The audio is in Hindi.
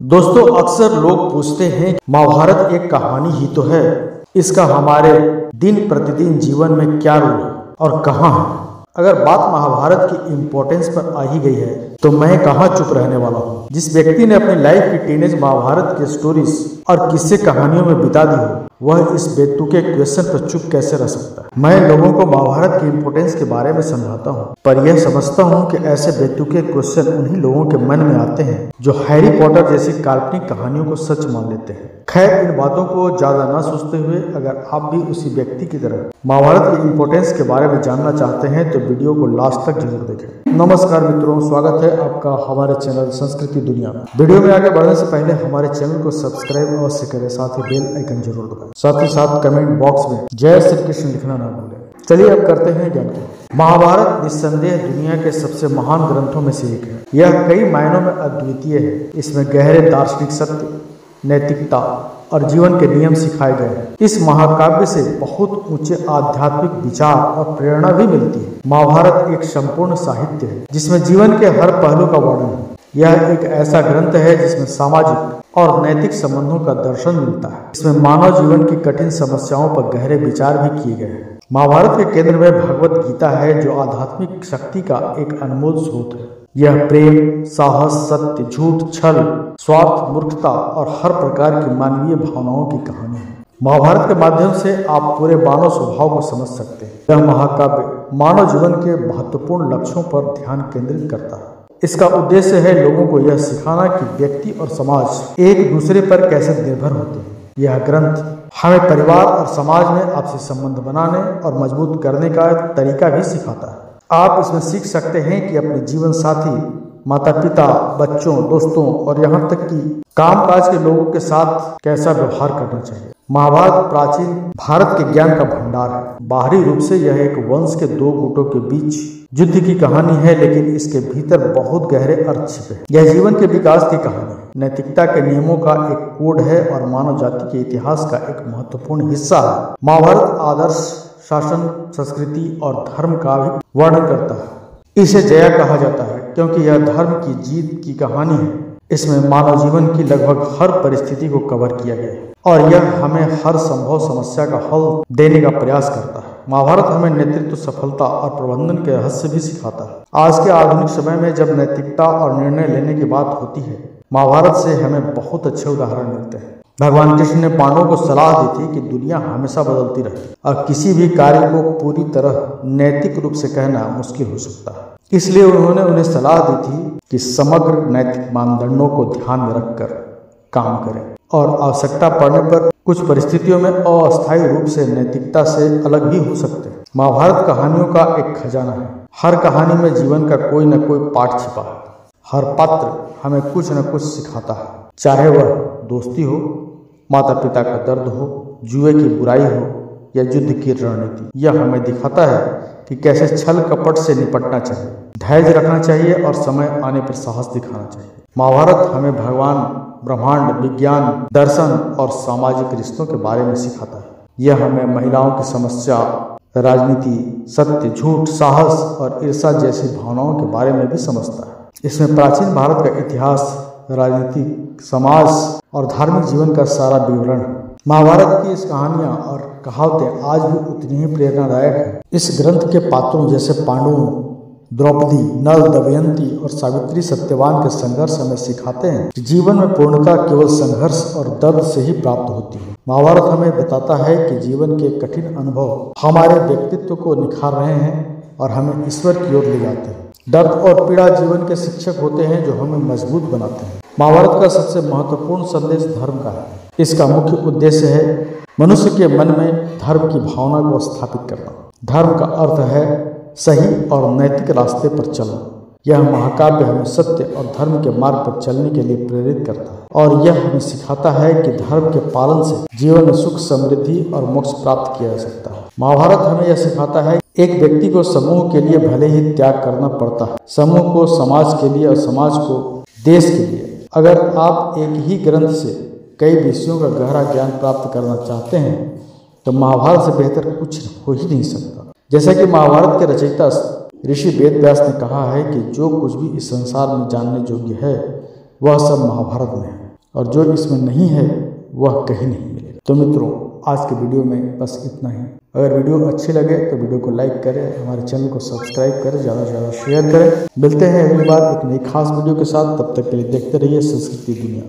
दोस्तों, अक्सर लोग पूछते हैं कि महाभारत एक कहानी ही तो है, इसका हमारे दिन प्रतिदिन जीवन में क्या रोल है और कहाँ है। अगर बात महाभारत की इम्पोर्टेंस पर आ ही गई है तो मैं कहाँ चुप रहने वाला हूँ। जिस व्यक्ति ने अपनी लाइफ की टीनेज महाभारत के स्टोरीज और किस्से कहानियों में बिता दी हो, वह इस बेतुके क्वेश्चन पर चुप कैसे रह सकता है। मैं लोगों को महाभारत की इम्पोर्टेंस के बारे में समझाता हूँ, पर यह समझता हूँ कि ऐसे बेतुके क्वेश्चन उन्हीं लोगों के मन में आते हैं जो हैरी पॉटर जैसी काल्पनिक कहानियों को सच मान लेते हैं। खैर, इन बातों को ज्यादा न सोचते हुए अगर आप भी उसी व्यक्ति की तरह महाभारत की इम्पोर्टेंस के बारे में जानना चाहते हैं तो वीडियो को लास्ट तक जरूर देखें। नमस्कार मित्रों, स्वागत है आपका हमारे चैनल संस्कृति दुनिया में। वीडियो में आगे बढ़ने से पहले हमारे चैनल को सब्सक्राइब अवश्य करें, साथ ही बेल आइकन जरूर दबाएं, साथ ही साथ कमेंट बॉक्स में जय श्री कृष्ण लिखना ना भूलें। चलिए अब करते हैं ज्ञान की। महाभारत निस्संदेह दुनिया के सबसे महान ग्रंथों में से एक है। यह कई मायनों में अद्वितीय है। इसमें गहरे दार्शनिक सत्य, नैतिकता और जीवन के नियम सिखाए गए हैं। इस महाकाव्य से बहुत ऊंचे आध्यात्मिक विचार और प्रेरणा भी मिलती है। महाभारत एक संपूर्ण साहित्य है जिसमें जीवन के हर पहलू का वर्णन है। यह एक ऐसा ग्रंथ है जिसमें सामाजिक और नैतिक संबंधों का दर्शन मिलता है। इसमें मानव जीवन की कठिन समस्याओं पर गहरे विचार भी किए गए हैं। महाभारत के केंद्र में भगवत गीता है, जो आध्यात्मिक शक्ति का एक अनमोल स्रोत है। यह प्रेम, साहस, सत्य, झूठ, छल, स्वार्थ, मूर्खता और हर प्रकार की मानवीय भावनाओं की कहानी है। महाभारत के माध्यम से आप पूरे मानव स्वभाव को समझ सकते हैं। यह महाकाव्य मानव जीवन के महत्वपूर्ण लक्ष्यों पर ध्यान केंद्रित करता है। इसका उद्देश्य है लोगों को यह सिखाना कि व्यक्ति और समाज एक दूसरे पर कैसे निर्भर होते हैं। यह ग्रंथ हमें परिवार और समाज में आपसी संबंध बनाने और मजबूत करने का तरीका भी सिखाता है। आप इसमें सीख सकते हैं कि अपने जीवन साथी, माता पिता, बच्चों, दोस्तों और यहाँ तक कि कामकाज के लोगों के साथ कैसा व्यवहार करना चाहिए। महाभारत प्राचीन भारत के ज्ञान का भंडार है। बाहरी रूप से यह एक वंश के दो गुटों के बीच युद्ध की कहानी है, लेकिन इसके भीतर बहुत गहरे अर्थ छिपे हैं। यह जीवन के विकास की कहानी है, नैतिकता के नियमों का एक कोड है और मानव जाति के इतिहास का एक महत्वपूर्ण हिस्सा है। महाभारत आदर्श, शासन, संस्कृति और धर्म का भी वर्णन करता है। इसे जया कहा जाता है क्योंकि यह धर्म की जीत की कहानी है। इसमें मानव जीवन की लगभग हर परिस्थिति को कवर किया गया है और यह हमें हर संभव समस्या का हल देने का प्रयास करता है। महाभारत हमें नेतृत्व, सफलता और प्रबंधन के रहस्य भी सिखाता है। आज के आधुनिक समय में जब नैतिकता और निर्णय लेने की बात होती है, महाभारत से हमें बहुत अच्छे उदाहरण मिलते हैं। भगवान कृष्ण ने पांडवों को सलाह दी थी कि दुनिया हमेशा बदलती रहती और किसी भी कार्य को पूरी तरह नैतिक रूप से कहना मुश्किल हो सकता है। इसलिए उन्होंने उन्हें सलाह दी थी कि समग्र नैतिक मानदंडों को ध्यान में रखकर काम करें और आवश्यकता पड़ने पर कुछ परिस्थितियों में अस्थायी रूप से नैतिकता से अलग भी हो सकते हैं। महाभारत कहानियों का एक खजाना है। हर कहानी में जीवन का कोई न कोई पाठ छिपा है। हर पात्र हमें कुछ न कुछ सिखाता है, चाहे वह दोस्ती हो, माता पिता का दर्द हो, जुए की बुराई हो या युद्ध की रणनीति। यह हमें दिखाता है कि कैसे छल कपट से निपटना चाहिए, धैर्य रखना चाहिए और समय आने पर साहस दिखाना चाहिए। महाभारत हमें भगवान, ब्रह्मांड, विज्ञान, दर्शन और सामाजिक रिश्तों के बारे में सिखाता है। यह हमें महिलाओं की समस्या, राजनीति, सत्य, झूठ, साहस और ईर्ष्या जैसी भावनाओं के बारे में भी समझता है। इसमें प्राचीन भारत का इतिहास, राजनीतिक, समाज और धार्मिक जीवन का सारा विवरण है। महाभारत की इस कहानियां और कहावतें आज भी उतनी ही प्रेरणादायक है। इस ग्रंथ के पात्रों जैसे पांडवों, द्रौपदी, नल, दमयंती और सावित्री सत्यवान के संघर्ष हमें सिखाते हैं कि जीवन में पूर्णता केवल संघर्ष और दर्द से ही प्राप्त होती है। महाभारत हमें बताता है कि जीवन के कठिन अनुभव हमारे व्यक्तित्व को निखार रहे हैं और हमें ईश्वर की ओर ले जाते हैं। दर्द और पीड़ा जीवन के शिक्षक होते हैं जो हमें मजबूत बनाते हैं। महाभारत का सबसे महत्वपूर्ण संदेश धर्म का है। इसका मुख्य उद्देश्य है मनुष्य के मन में धर्म की भावना को स्थापित करना। धर्म का अर्थ है सही और नैतिक रास्ते पर चलना। यह महाकाव्य हमें सत्य और धर्म के मार्ग पर चलने के लिए प्रेरित करता है और यह हमें सिखाता है कि धर्म के पालन से जीवन में सुख, समृद्धि और मोक्ष प्राप्त किया जा सकता है। महाभारत हमें यह सिखाता है एक व्यक्ति को समूह के लिए भले ही त्याग करना पड़ता है, समूह को समाज के लिए और समाज को देश के लिए। अगर आप एक ही ग्रंथ से कई विषयों का गहरा ज्ञान प्राप्त करना चाहते हैं तो महाभारत से बेहतर कुछ हो ही नहीं सकता। जैसा कि महाभारत के रचयिता ऋषि वेदव्यास ने कहा है कि जो कुछ भी इस संसार में जानने योग्य है वह सब महाभारत में है। और जो इसमें नहीं है वह कहीं नहीं मिलेगा। तो मित्रों, आज के वीडियो में बस इतना ही। अगर वीडियो अच्छी लगे तो वीडियो को लाइक करें, हमारे चैनल को सब्सक्राइब करें, ज़्यादा से ज़्यादा शेयर करें। मिलते हैं अगली बार एक नई खास वीडियो के साथ। तब तक के लिए देखते रहिए संस्कृति दुनिया।